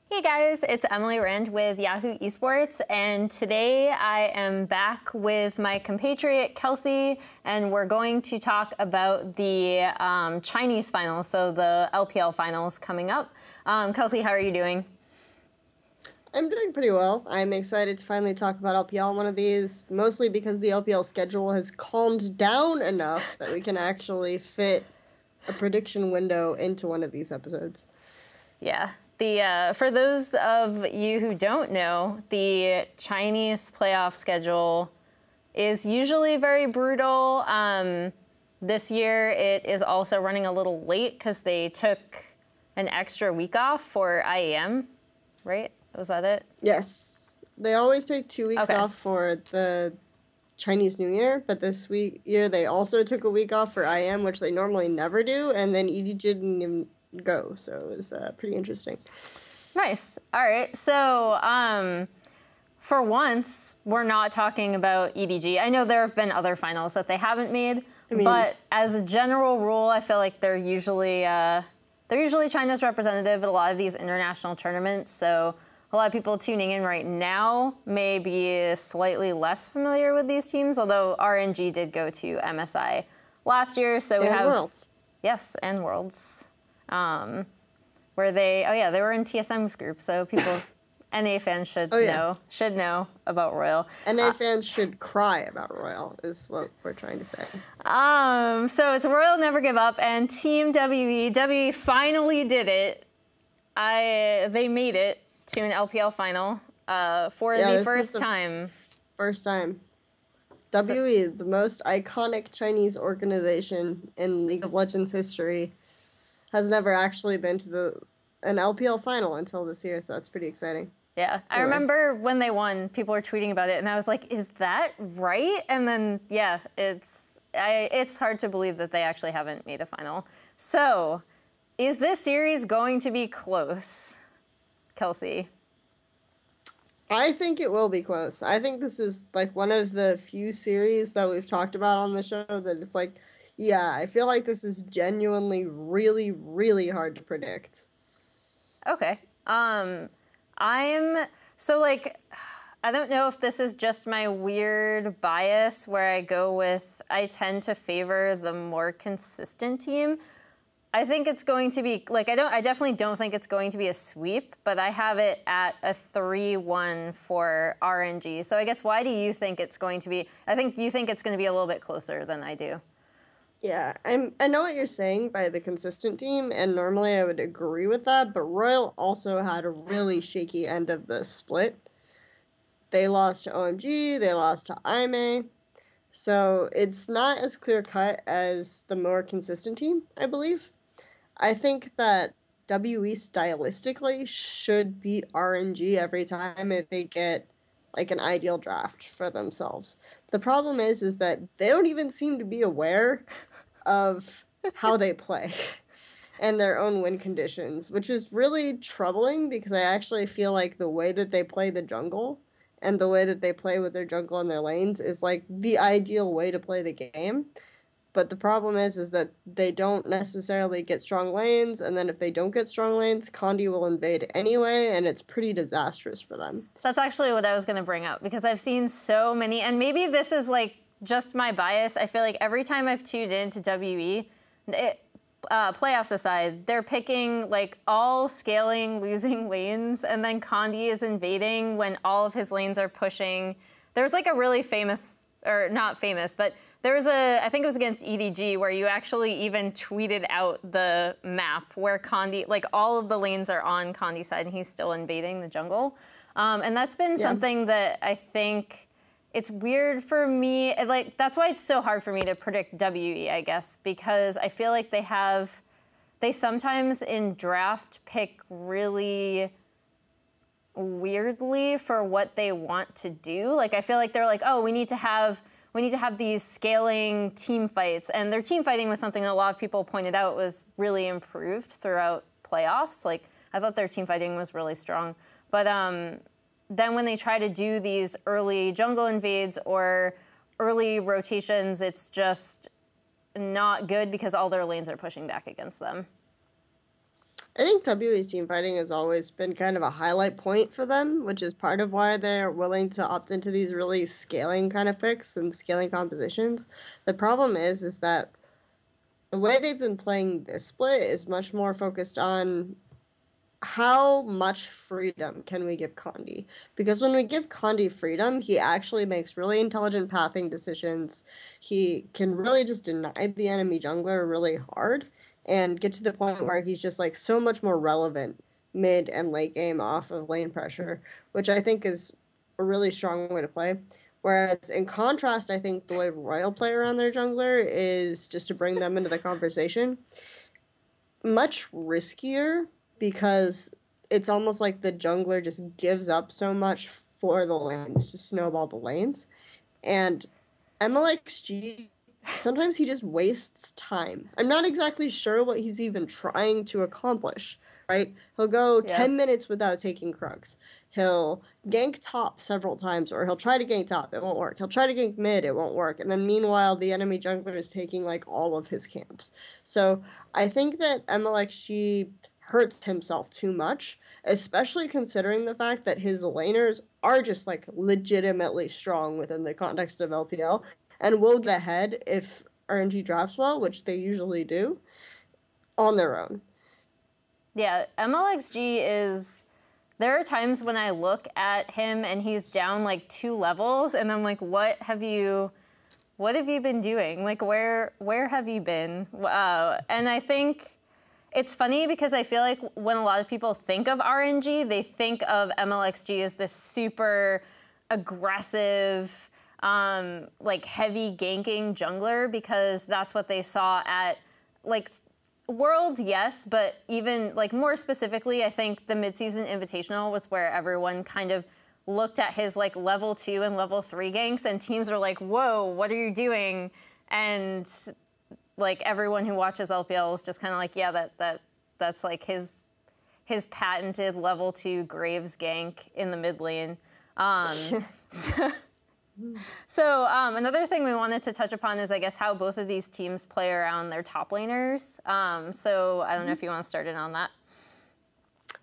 Hey guys, it's Emily Rand with Yahoo Esports, and today I am back with my compatriot Kelsey, and we're going to talk about the Chinese finals, so the LPL finals coming up. Kelsey, how are you doing? I'm doing pretty well. I'm excited to finally talk about LPL on one of these, mostly because the LPL schedule has calmed down enough that we can actually fit a prediction window into one of these episodes. Yeah. For those of you who don't know, the Chinese playoff schedule is usually very brutal. This year it is also running a little late because they took an extra week off for IEM, right? Was that it? Yes. They always take 2 weeks off for the Chinese New Year, but this year they also took a week off for IM, which they normally never do, and then EDG didn't even go, so it was pretty interesting. Nice. All right. So for once, we're not talking about EDG. I know there have been other finals that they haven't made, but as a general rule, I feel like they're usually China's representative at a lot of these international tournaments. So a lot of people tuning in right now may be slightly less familiar with these teams, although RNG did go to MSI last year. So we have Worlds. Yes, and Worlds. Where they were in TSM's group, so people, NA fans should know about Royal. NA fans should cry about Royal, is what we're trying to say. So it's Royal Never Give Up, and Team WE finally did it. They made it to an LPL final for the first time. First time. WE, the most iconic Chinese organization in League of Legends history, has never actually been to an LPL final until this year, so that's pretty exciting. Yeah, I remember when they won, people were tweeting about it, and I was like, is that right? And then, yeah, it's hard to believe that they actually haven't made a final. So, is this series going to be close, Kelsey? I think it will be close. I think this is like one of the few series that we've talked about on the show that it's like, yeah, I feel like this is genuinely really, really hard to predict. Okay. I don't know if this is just my weird bias where I tend to favor the more consistent team. I think it's going to be, I definitely don't think it's going to be a sweep, but I have it at a 3-1 for RNG. So I guess why do you think it's going to be, I think you think it's going to be a little bit closer than I do. Yeah, I know what you're saying by the consistent team, and normally I would agree with that, but Royal also had a really shaky end of the split. They lost to OMG, they lost to IMA, so it's not as clear-cut as the more consistent team, I believe. I think that WE stylistically should beat RNG every time if they get like an ideal draft for themselves. The problem is that they don't even seem to be aware of how they play and their own win conditions, which is really troubling because I actually feel like the way that they play the jungle and the way that they play with their jungle and their lanes is like the ideal way to play the game. But the problem is that they don't necessarily get strong lanes, and then if they don't get strong lanes, Condi will invade anyway, and it's pretty disastrous for them. That's actually what I was going to bring up, because I've seen so many, and maybe this is like just my bias. I feel like every time I've tuned into WE, playoffs aside, they're picking like all scaling losing lanes, and then Condi is invading when all of his lanes are pushing. There's like a really famous, or not famous, but there was I think it was against EDG, where you actually even tweeted out the map where Condi, like all of the lanes are on Condi's side and he's still invading the jungle. And that's been something that I think it's weird for me. Like, that's why it's so hard for me to predict WE, I guess, because I feel like they sometimes in draft pick really weirdly for what they want to do. Like, I feel like they're like, oh, we need to have these scaling team fights. And their team fighting was something that a lot of people pointed out was really improved throughout playoffs. Like, I thought their team fighting was really strong. But then when they try to do these early jungle invades or early rotations, it's just not good because all their lanes are pushing back against them. I think WE's team fighting has always been kind of a highlight point for them, which is part of why they're willing to opt into these really scaling kind of picks and scaling compositions. The problem is that the way they've been playing this split is much more focused on how much freedom can we give Condi? Because when we give Condi freedom, he actually makes really intelligent pathing decisions. He can really just deny the enemy jungler really hard and get to the point where he's just like so much more relevant mid and late game off of lane pressure, which I think is a really strong way to play. Whereas in contrast, I think the way Royal play around their jungler is just to bring them into the conversation. Much riskier because it's almost like the jungler just gives up so much for the lanes to snowball the lanes. And MLXG, sometimes he just wastes time. I'm not exactly sure what he's even trying to accomplish, right? He'll go 10 minutes without taking Krugs. He'll gank top several times, or he'll try to gank top, it won't work. He'll try to gank mid, it won't work. And then meanwhile, the enemy jungler is taking like all of his camps. So I think that MLXG hurts himself too much, especially considering the fact that his laners are just like legitimately strong within the context of LPL and will get ahead if RNG drafts well, which they usually do, on their own. Yeah, MLXG is... There are times when I look at him and he's down like 2 levels and I'm like, what have you been doing? Like, where have you been? And I think it's funny because I feel like when a lot of people think of RNG, they think of MLXG as this super aggressive, like heavy ganking jungler because that's what they saw at like Worlds, yes, but even like more specifically, I think the midseason invitational was where everyone kind of looked at his like level 2 and level 3 ganks and teams are like, whoa, what are you doing? And like everyone who watches LPL is just kind of like, yeah, that's like his patented level 2 Graves gank in the mid lane. So another thing we wanted to touch upon is, I guess, how both of these teams play around their top laners. So I don't know if you want to start in on that.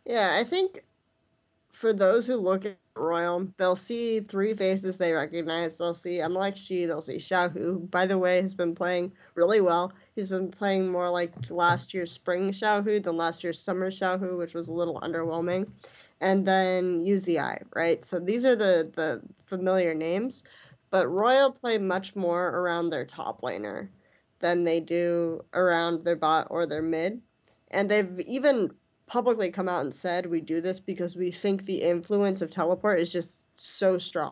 Yeah, I think for those who look at Royal, they'll see 3 faces they recognize. They'll see MLXG, they'll see Xiao, who, by the way, has been playing really well. He's been playing more like last year's spring Xiao than last year's summer Xiao, which was a little underwhelming. And then UZI, right? So these are the familiar names, but Royal play much more around their top laner than they do around their bot or their mid. And they've even publicly come out and said, we do this because we think the influence of teleport is just so strong,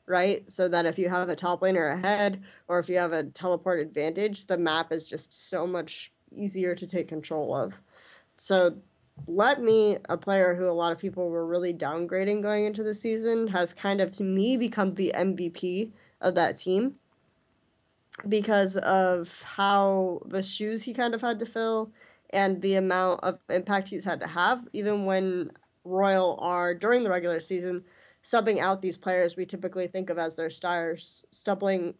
right? So that if you have a top laner ahead or if you have a teleport advantage, the map is just so much easier to take control of. So Let Me, a player who a lot of people were really downgrading going into the season, has kind of, to me, become the MVP of that team because of how the shoes he kind of had to fill and the amount of impact he's had to have, even when Royal are, during the regular season, subbing out these players we typically think of as their stars, stubbing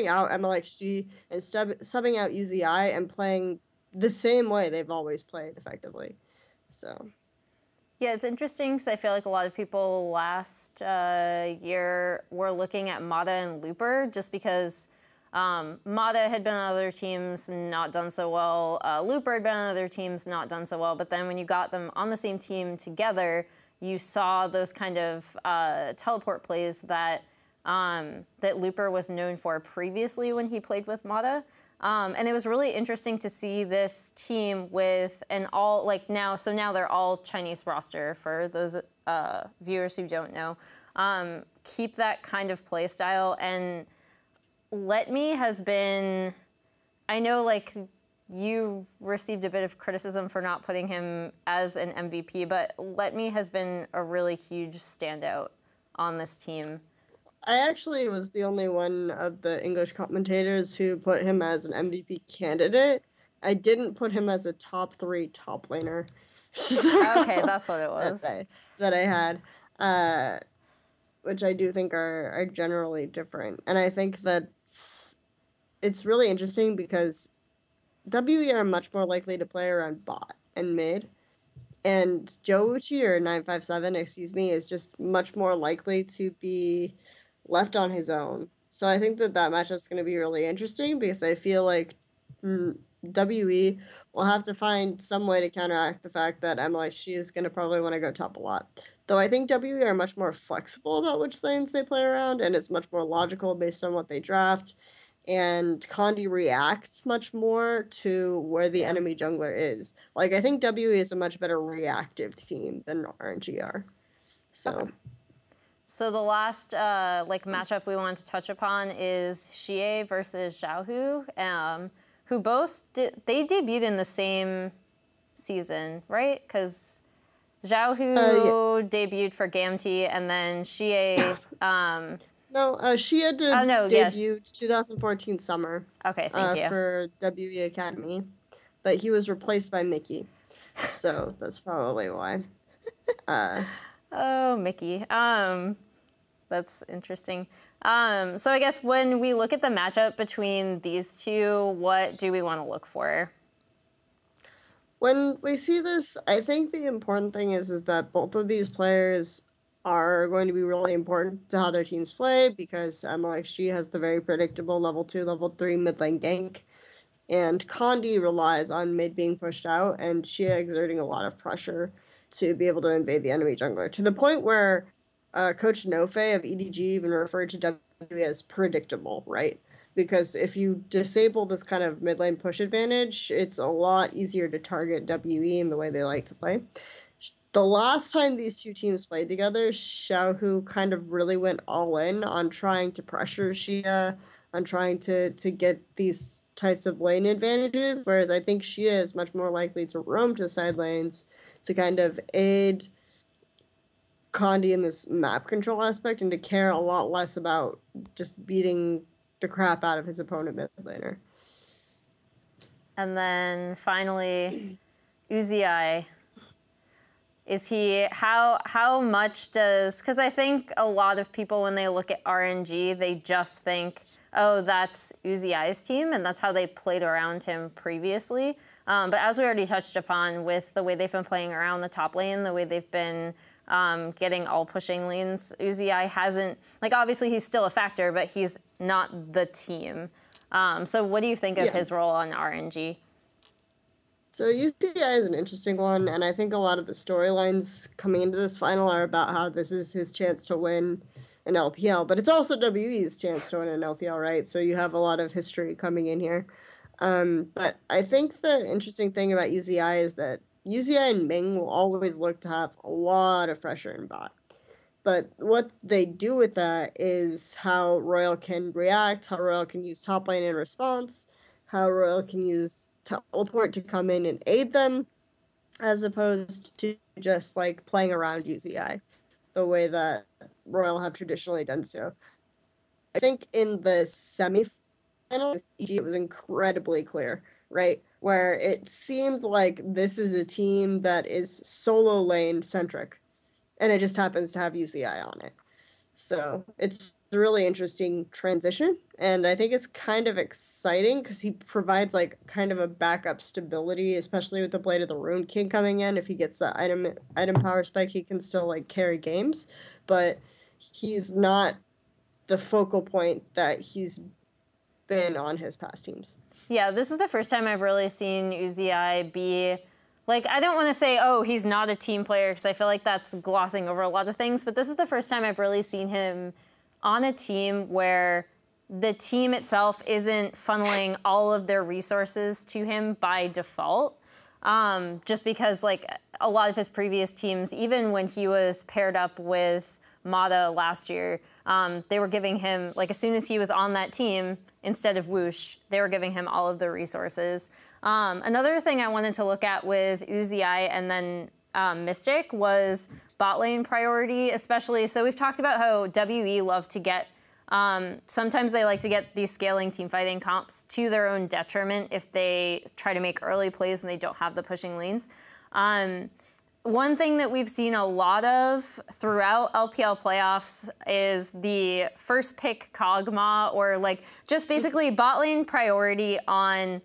out MLXG and subbing out UZI and playing the same way they've always played effectively. So, yeah, it's interesting because I feel like a lot of people last year were looking at Mata and Looper just because Mata had been on other teams, not done so well. Looper had been on other teams, not done so well. But then when you got them on the same team together, you saw those kind of teleport plays that that Looper was known for previously when he played with Mata. And it was really interesting to see this team with an all, like now, so now they're all Chinese roster for those viewers who don't know. Keep that kind of play style. And Let Me has been, I know like you received a bit of criticism for not putting him as an MVP, but Let Me has been a really huge standout on this team. I actually was the only one of the English commentators who put him as an MVP candidate. I didn't put him as a top 3 top laner. Okay, that's what it was. That I had, which I do think are generally different. And I think that it's really interesting because WE are much more likely to play around bot and mid And Jouchi, or 957, excuse me, is just much more likely to be left on his own. So I think that matchup's going to be really interesting because I feel like WE will have to find some way to counteract the fact that she is going to probably want to go top a lot. Though I think WE are much more flexible about which lanes they play around, and it's much more logical based on what they draft. And Condi reacts much more to where the enemy jungler is. Like, I think WE is a much better reactive team than RNG are. So. Okay. So the last matchup we want to touch upon is Xie versus Xiaohu, who both they debuted in the same season, right? Because Xiaohu debuted for Gamti, and then Xie. No, she had to debut 2014 summer. Okay, thank you. For WE Academy, but he was replaced by Mickey, so that's probably why. Oh, Mickey. That's interesting. So I guess when we look at the matchup between these two, what do we want to look for? When we see this, I think the important thing is that both of these players are going to be really important to how their teams play, because MLXG has the very predictable level 2, level 3 mid lane gank, and Condi relies on mid being pushed out and Xie exerting a lot of pressure to be able to invade the enemy jungler, to the point where Coach Nofe of EDG even referred to WE as predictable, right? Because if you disable this kind of mid lane push advantage, it's a lot easier to target WE in the way they like to play. The last time these two teams played together, Xiaohu kind of really went all in on trying to pressure Xie, on trying to get these types of lane advantages, whereas I think Xie is much more likely to roam to side lanes to kind of aid Condi in this map control aspect, and to care a lot less about just beating the crap out of his opponent mid laner. And then finally, Uzi. Is he, how much does, because I think a lot of people, when they look at RNG, they just think, oh, that's Uzi's team, and that's how they played around him previously. But as we already touched upon, with the way they've been playing around the top lane, the way they've been getting all pushing lanes, Uzi hasn't, obviously he's still a factor, but he's not the team. So what do you think of his role on RNG? So UCI is an interesting one, and I think a lot of the storylines coming into this final are about how this is his chance to win an LPL, but it's also WE's chance to win an LPL, right? So you have a lot of history coming in here. But I think the interesting thing about UCI is that UCI and Ming will always look to have a lot of pressure in bot. But what they do with that is how Royal can react, how Royal can use top lane in response, how Royal can use teleport to come in and aid them, as opposed to just playing around UZI, the way that Royal have traditionally done so. I think in the semifinals, it was incredibly clear, right? Where it seemed like this is a team that is solo lane centric, and it just happens to have UCI on it. So it's a really interesting transition, and I think it's kind of exciting because he provides kind of a backup stability, especially with the Blade of the Rune King coming in. If he gets the item power spike, he can still carry games, but he's not the focal point that he's been on his past teams. Yeah, this is the first time I've really seen Uzi be, I don't want to say, oh, he's not a team player, because I feel like that's glossing over a lot of things, but this is the first time I've really seen him on a team where the team itself isn't funneling all of their resources to him by default. Just because, a lot of his previous teams, even when he was paired up with Mata last year, they were giving him, as soon as he was on that team, instead of Whoosh, they were giving him all of the resources. Another thing I wanted to look at with Uzi and then Mystic was bot lane priority, especially. So we've talked about how WE love to get, sometimes they like to get these scaling team fighting comps to their own detriment if they try to make early plays and they don't have the pushing lanes. One thing that we've seen a lot of throughout LPL playoffs is the first pick Kog'Maw, or just basically bot lane priority on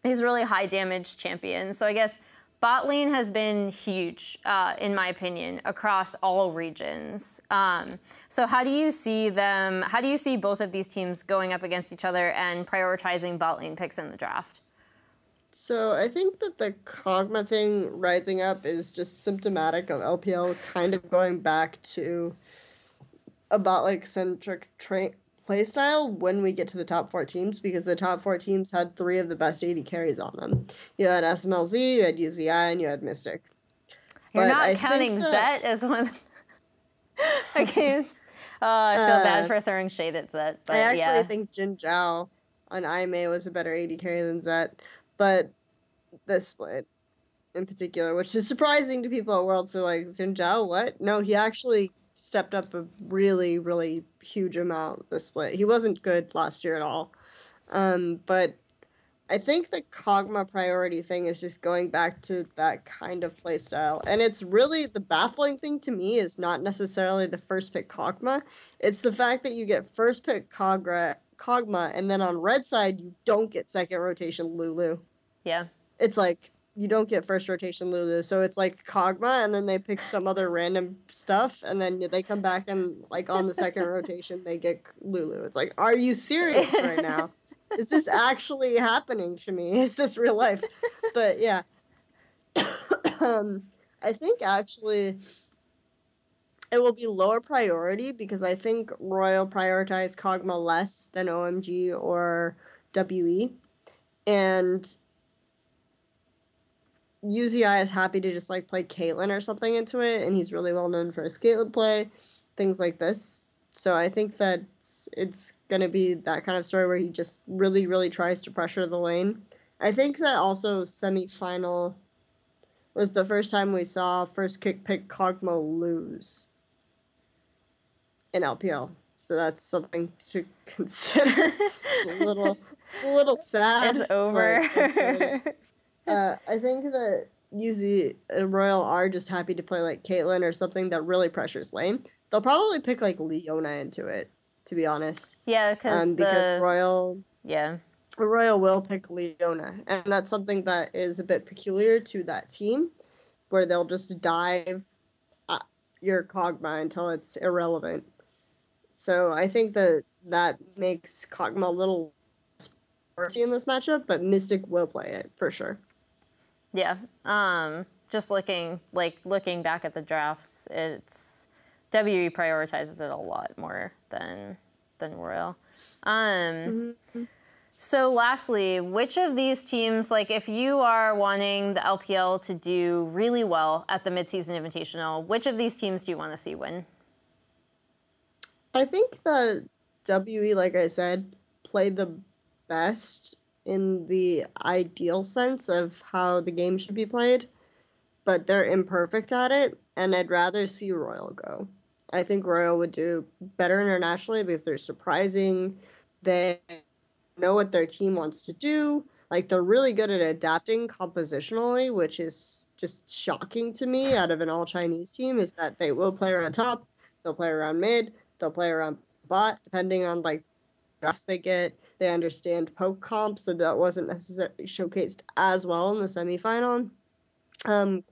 these really high damage champions. So I guess bot lane has been huge, in my opinion, across all regions. So how do you see them? How do you see both of these teams going up against each other and prioritizing bot lane picks in the draft? So I think that the Kog'Maw thing rising up is just symptomatic of LPL kind of going back to a bot-like centric playstyle when we get to the top 4 teams, because the top 4 teams had 3 of the best AD carries on them. You had SMLZ, you had UZI, and you had Mystic. You're not counting Zet as one. Okay. I feel bad for throwing shade at Zet. But I actually think Jin Zhao on IMA was a better AD carry than Zet, but this split in particular, which is surprising to people at Worlds, so like, Jin Zhao, what? No, he actually stepped up a really, really huge amount this split. He wasn't good last year at all. But I think the Kog'Maw priority thing is just going back to that kind of playstyle. And it's really, the baffling thing to me is not necessarily the first pick Kog'Maw. It's the fact that you get first pick Kog'Maw, and then on red side, you don't get second rotation Lulu. Yeah. It's like, you don't get first rotation Lulu. So it's like Kog'Maw, and then they pick some other random stuff, and then they come back and, like, on the second rotation, they get Lulu. It's like, are you serious right now? Is this actually happening to me? Is this real life? But yeah. I think actually it will be lower priority because I think Royal prioritized Kog'Maw less than OMG or WE. And UZI is happy to just like play Caitlyn or something into it, and he's really well known for his Caitlyn play, things like this. So I think that it's going to be that kind of story where he just really, really tries to pressure the lane. I think that also semifinal was the first time we saw first kick pick Kog'Maw lose in LPL. So that's something to consider. It's a little sad. It's over. I think that Royal are just happy to play like Caitlyn or something that really pressures lane. They'll probably pick like Leona into it, to be honest. Yeah, because Royal will pick Leona, and that's something that is a bit peculiar to that team, where they'll just dive at your Kog'Maw until it's irrelevant. So I think that makes Kog'Maw a little sporty in this matchup, but Mystic will play it for sure. Yeah. Just looking back at the drafts, it's WE prioritizes it a lot more than Royal. So lastly, which of these teams, like if you are wanting the LPL to do really well at the midseason invitational, which of these teams do you want to see win? I think that WE, like I said, played the best in the ideal sense of how the game should be played, but they're imperfect at it, and I'd rather see Royal go. I think Royal would do better internationally because they're surprising. They know what their team wants to do. Like, they're really good at adapting compositionally, which is just shocking to me out of an all-Chinese team, is that they will play around top, they'll play around mid, they'll play around bot, depending on, like, drafts they get. They understand poke comps, so that wasn't necessarily showcased as well in the semifinal.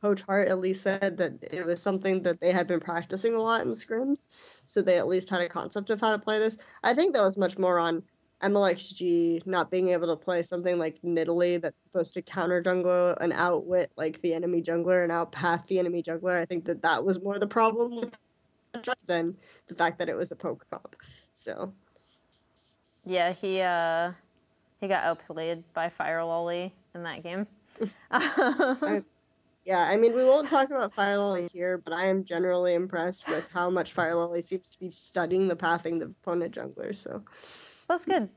Coach Hart at least said that it was something that they had been practicing a lot in scrims, so they at least had a concept of how to play this. I think that was much more on MLXG not being able to play something like Nidalee that's supposed to counter jungler and outwit like the enemy jungler and outpath the enemy jungler. I think that was more the problem with than the fact that it was a poke comp. So yeah, he got outplayed by Fire Lolly in that game. Yeah, I mean, we won't talk about Fire Lolly here, but I am generally impressed with how much Fire Lolly seems to be studying the pathing of opponent junglers. So that's good.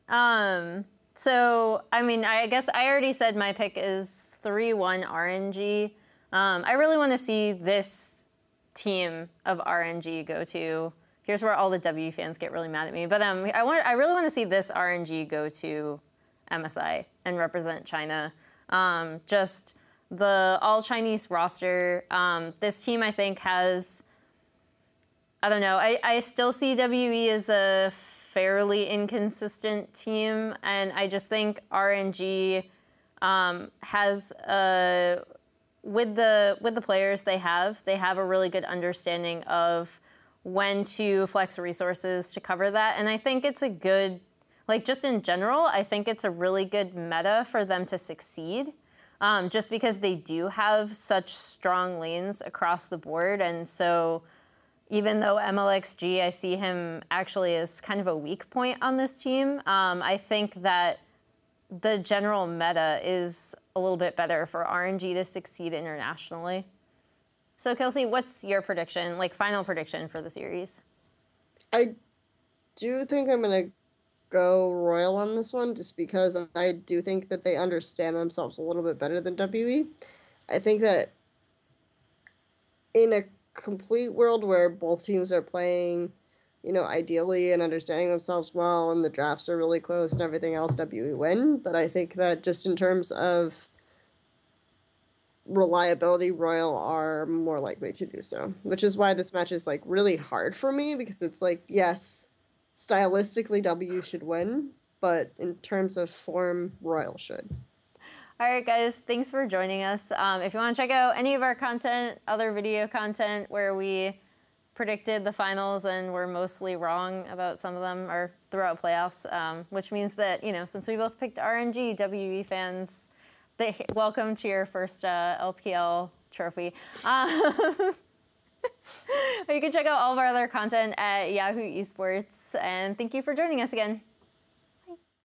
So I mean, I guess I already said my pick is 3-1 RNG. I really want to see this team of RNG go to. Here's where all the W fans get really mad at me, but I really want to see this RNG go to MSI and represent China. Just the all-Chinese roster. This team, I think, has, I don't know, I still see WE as a fairly inconsistent team, and I just think RNG has with the players they have a really good understanding of when to flex resources to cover that. And I think it's a good, like just in general, I think it's a really good meta for them to succeed. Just because they do have such strong lanes across the board. And so even though MLXG, I see him actually as kind of a weak point on this team, I think that the general meta is a little bit better for RNG to succeed internationally. So Kelsey, what's your prediction, like final prediction for the series? I do think I'm going to go Royal on this one, just because I do think that they understand themselves a little bit better than WE. I think that in a complete world where both teams are playing, you know, ideally and understanding themselves well, and the drafts are really close and everything else, WE win. But I think that just in terms of reliability, Royal are more likely to do so, which is why this match is like really hard for me, because it's like, yes, stylistically W should win, but in terms of form, Royal should. All right, guys, thanks for joining us. If you want to check out any of our content, other video content where we predicted the finals and were mostly wrong about some of them, or throughout playoffs, which means that, you know, since we both picked RNG, WE fans, welcome to your first LPL trophy. You can check out all of our other content at Yahoo Esports, and thank you for joining us again.